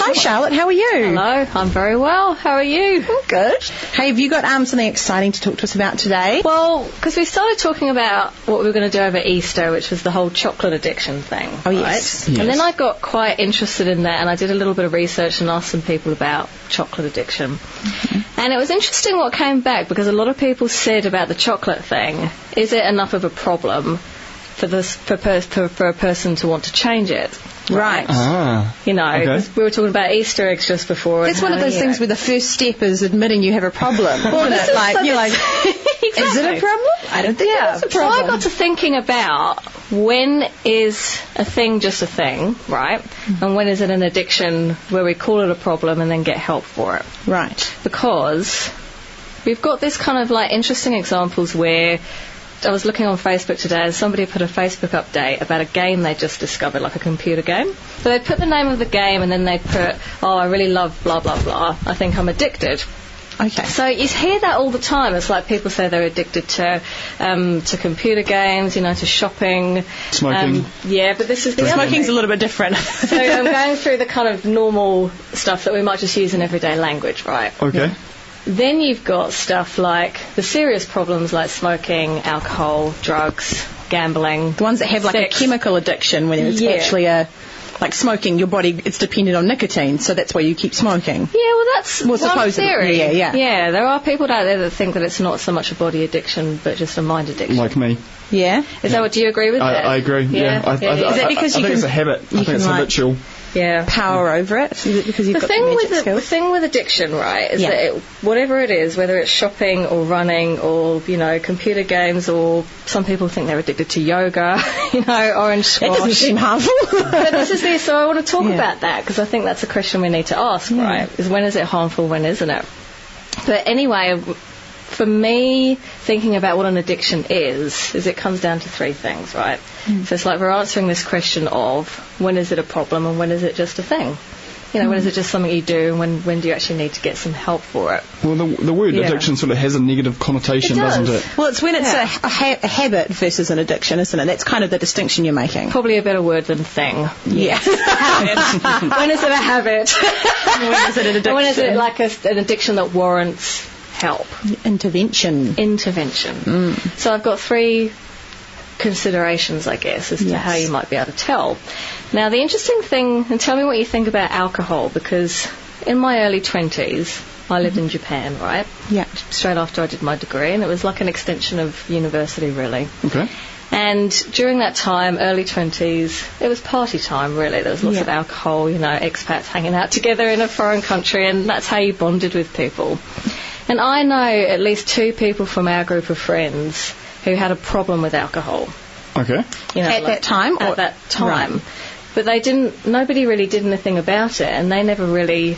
Hi, Charlotte. How are you? Hello, I'm very well. How are you? I'm good. Hey, have you got something exciting to talk to us about today? Well, because we started talking about what we were going to do over Easter, which was the whole chocolate addiction thing. Oh, yes. Right? And then I got quite interested in that, and I did a little bit of research and asked some people about chocolate addiction. Mm-hmm. And it was interesting what came back, because a lot of people said about the chocolate thing, is it enough of a problem for a person to want to change it? Right. You know, okay. We were talking about Easter eggs just before. It's one of those things where the first step is admitting you have a problem. Well, isn't it? Like, you're like, exactly. Is it a problem? I don't think it's a problem. So I got to thinking about when is a thing just a thing, right? Mm-hmm. And when is it an addiction where we call it a problem and then get help for it? Right. Because we've got this kind of like interesting examples where I was looking on Facebook today and somebody put a Facebook update about a game they just discovered, like a computer game. So they put the name of the game and then they put, oh, I really love blah, blah, blah. I think I'm addicted. Okay. So you hear that all the time. It's like people say they're addicted to computer games, you know, to shopping. Smoking. Yeah, but this is the other Smoking's thing. a little bit different. So I'm going through the kind of normal stuff that we might just use in everyday language, right? Okay. Yeah. Then you've got stuff like the serious problems like smoking, alcohol, drugs, gambling. The ones that have like sex. A chemical addiction, when it's actually like smoking, your body, it's dependent on nicotine, so that's why you keep smoking. Yeah, well, that's one theory. Yeah. Yeah, there are people out there that think that it's not so much a body addiction, but just a mind addiction. Like me. Yeah? Is that what, do you agree with that? I agree, yeah. Is that because I think it's a habit. I think it's habitual. Yeah. Power over it? Is it because you've got the magic skills? The thing with addiction, right, is that whatever it is, whether it's shopping or running or, you know, computer games, or some people think they're addicted to yoga, you know, orange squash. It doesn't seem harmful. But so I want to talk about that, because I think that's a question we need to ask, right, is when is it harmful, when isn't it? But anyway, for me, thinking about what an addiction is it comes down to three things, right? So it's like we're answering this question of when is it a problem and when is it just a thing? You know, when is it just something you do, and when do you actually need to get some help for it? Well, the word addiction sort of has a negative connotation, doesn't it? Well, it's when it's a habit versus an addiction, isn't it? That's kind of the distinction you're making. Probably a better word than thing. Yeah. Habit. When is it a habit? When is it an addiction? When is it like an addiction that warrants help? Intervention. So I've got three considerations, I guess, as to how you might be able to tell. Now, the interesting thing, and tell me what you think about alcohol, because in my early 20s, I lived in Japan, right? Yeah. Straight after I did my degree, and it was like an extension of university, really. Okay. And during that time, early 20s, it was party time, really. There was lots of alcohol, you know, expats hanging out together in a foreign country, and that's how you bonded with people. And I know at least two people from our group of friends who had a problem with alcohol. Okay. You know, at that time? At that time. Right. But nobody really did anything about it, and they never really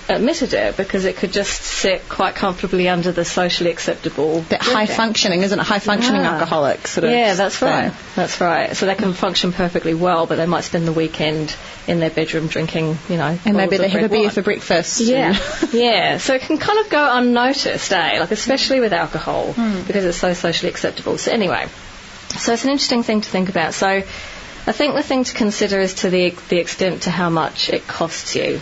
admitted it, because it could just sit quite comfortably under the socially acceptable. That high functioning, isn't it? High functioning alcoholics. Sort of. Yeah, that's right. That's right. So they can function perfectly well, but they might spend the weekend in their bedroom drinking, you know. And maybe they have a beer for breakfast. Yeah. Yeah. So it can kind of go unnoticed, like especially with alcohol, because it's so socially acceptable. So anyway, so it's an interesting thing to think about. So I think the thing to consider is to the extent to how much it costs you.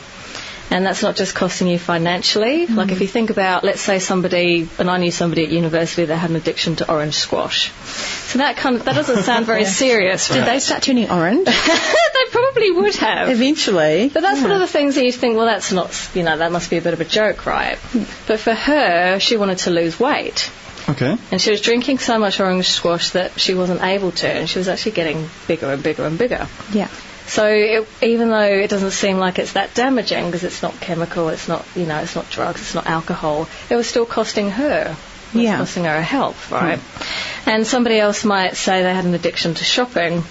And that's not just costing you financially. Like if you think about, let's say somebody, and I knew somebody at university that had an addiction to orange squash. So that doesn't sound very serious. Right? Did they start turning orange? They probably would have. Eventually. But that's one of the things that you think, well, that's not, you know, that must be a bit of a joke, right? But for her, she wanted to lose weight. Okay. And she was drinking so much orange squash that she wasn't able to, and she was actually getting bigger and bigger and bigger. Yeah. So even though it doesn't seem like it's that damaging, because it's not chemical, it's not, you know, it's not drugs, it's not alcohol, it was still costing her. It was costing her health, right? And somebody else might say they had an addiction to shopping,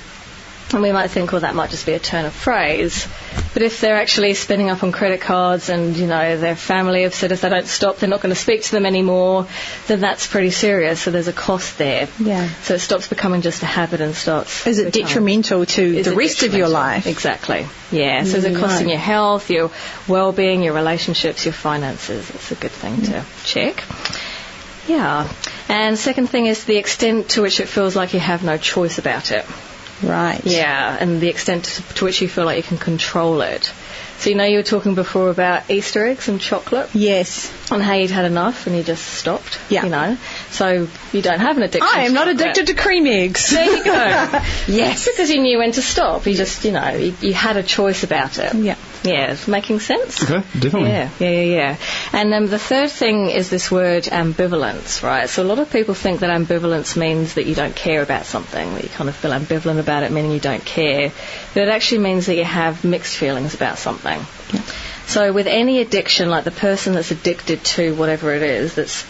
and we might think, well, that might just be a turn of phrase. But if they're actually spending up on credit cards, and, you know, their family have said if they don't stop, they're not going to speak to them anymore, then that's pretty serious. So there's a cost there. Yeah. So it stops becoming just a habit and starts... Is it detrimental to the rest of your life? Exactly. Yeah. So is it costing your health, your well-being, your relationships, your finances? It's a good thing to check. Yeah. And second thing is the extent to which it feels like you have no choice about it. Right. Yeah, and the extent to which you feel like you can control it. So you were talking before about Easter eggs and chocolate? Yes. And how you'd had enough and you just stopped? Yeah. So you don't have an addiction. I am not addicted to cream eggs. There you go. Yes. Because you knew when to stop. You just, you had a choice about it. Yeah. Yeah, making sense? Okay, definitely. Yeah. And the third thing is this word ambivalence, right? So a lot of people think that ambivalence means that you don't care about something, that you kind of feel ambivalent about it, meaning you don't care. But it actually means that you have mixed feelings about something. Yeah. So with any addiction, like the person that's addicted to whatever it is, that's,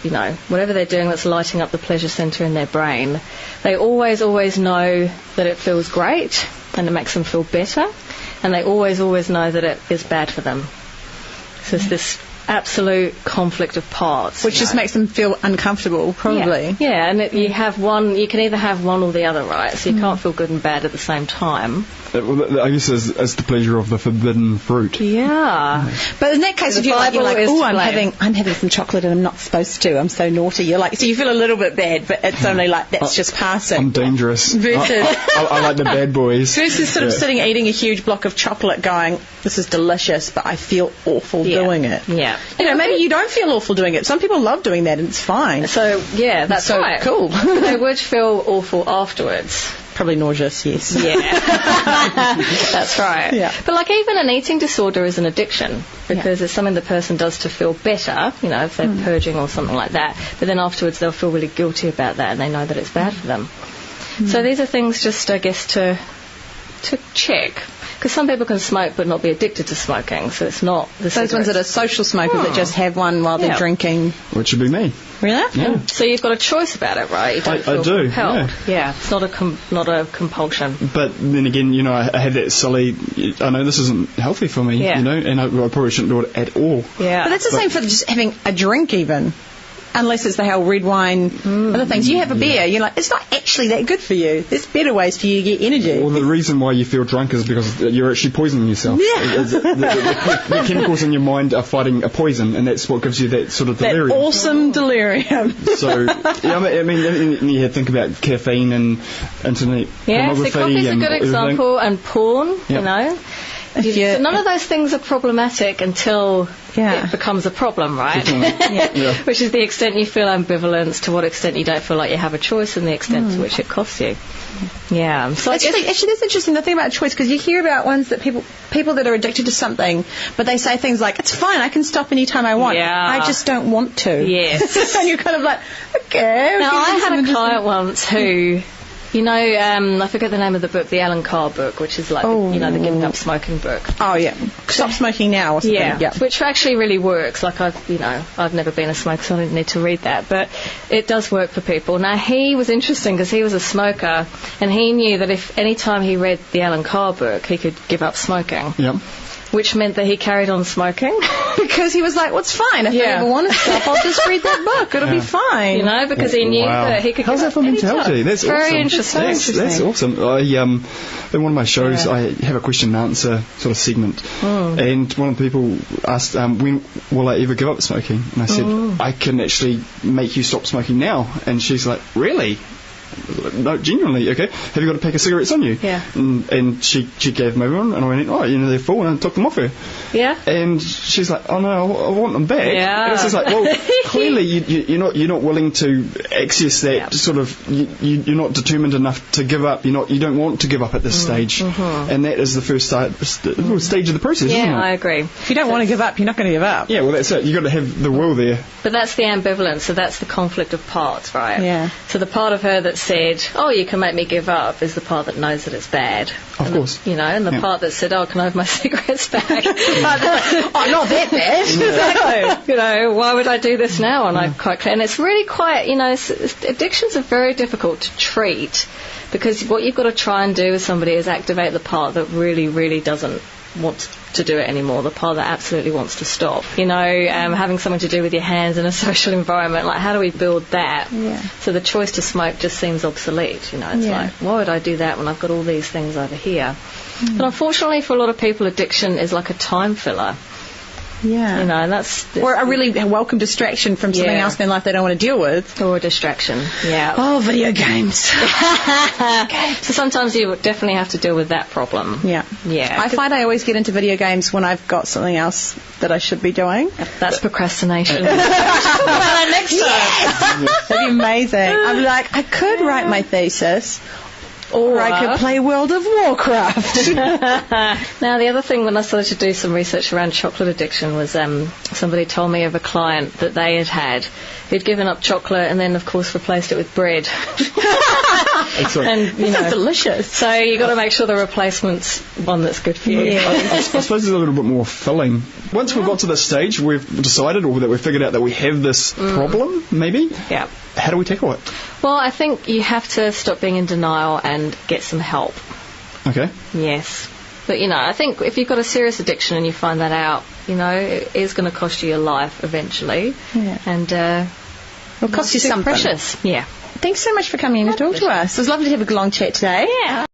whatever they're doing that's lighting up the pleasure centre in their brain, they always know that it feels great and it makes them feel better. And they always know that it is bad for them. So it's this absolute conflict of parts. Which just makes them feel uncomfortable, probably. Yeah, and you can either have one or the other, right? So you can't feel good and bad at the same time. I guess as the pleasure of the forbidden fruit. Yeah. But in that case, if you're like, oh, I'm having some chocolate and I'm not supposed to, I'm so naughty, so you feel a little bit bad, but it's only like, that's just passing. I'm dangerous. Versus... I like the bad boys. Versus sort of sitting eating a huge block of chocolate going, this is delicious, but I feel awful doing it. Yeah. Maybe you don't feel awful doing it. Some people love doing that and it's fine. So, yeah, that's so right. Cool. They would feel awful afterwards. Probably nauseous, yes. Yeah. That's right. Yeah. But even an eating disorder is an addiction because it's something the person does to feel better, if they're purging or something like that. But then afterwards they'll feel really guilty about that and they know that it's bad for them. So these are things just, I guess, to check. Because some people can smoke but not be addicted to smoking, so it's not the those ones that are social smokers that just have one while they're drinking. Which would be me. Really? Yeah. So you've got a choice about it, right? You don't feel I do. compelled. Yeah. It's not a compulsion. But then again, I had that silly. I know this isn't healthy for me. Yeah. And I probably shouldn't do it at all. Yeah. But that's the same for just having a drink, even. Unless it's the whole red wine, other things. You have a beer, you're like, it's not actually that good for you. There's better ways for you to get energy. Well, the reason why you feel drunk is because you're actually poisoning yourself. Yeah. The chemicals in your mind are fighting a poison, and that's what gives you that sort of delirium. That awesome delirium. So, you think about caffeine and internet pornography. So coffee's a good example, and porn, So none of those things are problematic until it becomes a problem, right? Which is the extent you feel ambivalence, to what extent you don't feel like you have a choice, and the extent to which it costs you. Yeah. So actually, that's interesting, the thing about choice, because you hear about ones that people that are addicted to something, but they say things like, it's fine, I can stop any time I want. Yeah. I just don't want to. Yes. And you're kind of like, okay. Now, I had a client once who... I forget the name of the book, the Alan Carr book, which is like, the giving up smoking book. Oh, yeah. Stop smoking now or something. Yeah. Which actually really works. Like, I've never been a smoker, so I didn't need to read that. But it does work for people. Now, he was interesting because he was a smoker, and he knew that if any time he read the Alan Carr book, he could give up smoking. Yep. Which meant that he carried on smoking. Because he was like, what's fine? If I ever want to stop, I'll just read that book. It'll be fine. Because he knew that he could How's that for mentality? That's very awesome. Interesting. That's awesome. In one of my shows, I have a question and answer sort of segment. And one of the people asked, when will I ever give up smoking? And I said, I can actually make you stop smoking now. And she's like, really? No, genuinely, okay. Have you got a pack of cigarettes on you? Yeah. And she gave me one, and I went, they're full, and I took them off her. Yeah. And she's like, oh no, I want them back. Yeah. And it's just like, well, clearly you're not willing to access that sort of. You're not determined enough to give up. You don't want to give up at this stage, and that is the first stage of the process. Yeah, isn't it? I agree. If you don't want to give up, you're not going to give up. Yeah, well, that's it. You've got to have the will there. But that's the ambivalence. So that's the conflict of parts, right? Yeah. So the part of her that said, oh, you can make me give up, is the part that knows that it's bad. Of course. And the part that said, oh, can I have my cigarettes back? Oh, not that bad. Exactly. Why would I do this now? And I'm quite clear. And it's really quite, addictions are very difficult to treat, because what you've got to try and do with somebody is activate the part that really, really doesn't want to do it anymore, the part that absolutely wants to stop. Having something to do with your hands in a social environment, like how do we build that? Yeah. So the choice to smoke just seems obsolete. It's like, why would I do that when I've got all these things over here? But unfortunately for a lot of people, addiction is like a time filler. Yeah. You know, and that's or a really welcome distraction from something else in their life they don't want to deal with. Or a distraction, yeah. Oh, video games. So sometimes you definitely have to deal with that problem. Yeah. Yeah. I find I always get into video games when I've got something else that I should be doing. That's procrastination. Next time. That'd be amazing. I'm like, I could write my thesis, or I could play World of Warcraft. Now, the other thing when I started to do some research around chocolate addiction was somebody told me of a client that they had who'd given up chocolate and then, of course, replaced it with bread. And, you know, delicious. So you've got to make sure the replacement's one that's good for you. Yeah. I suppose it's a little bit more filling. Once we've got to this stage, we've decided or that we've figured out that we have this problem, maybe. Yeah. How do we tackle it? Well, I think you have to stop being in denial and get some help. Okay. Yes. But, you know, I think if you've got a serious addiction and you find that out, you know, it is going to cost you your life eventually. Yeah. And It'll cost you something. Precious. Yeah. Thanks so much for coming in to talk to us. It was lovely to have a long chat today. Yeah.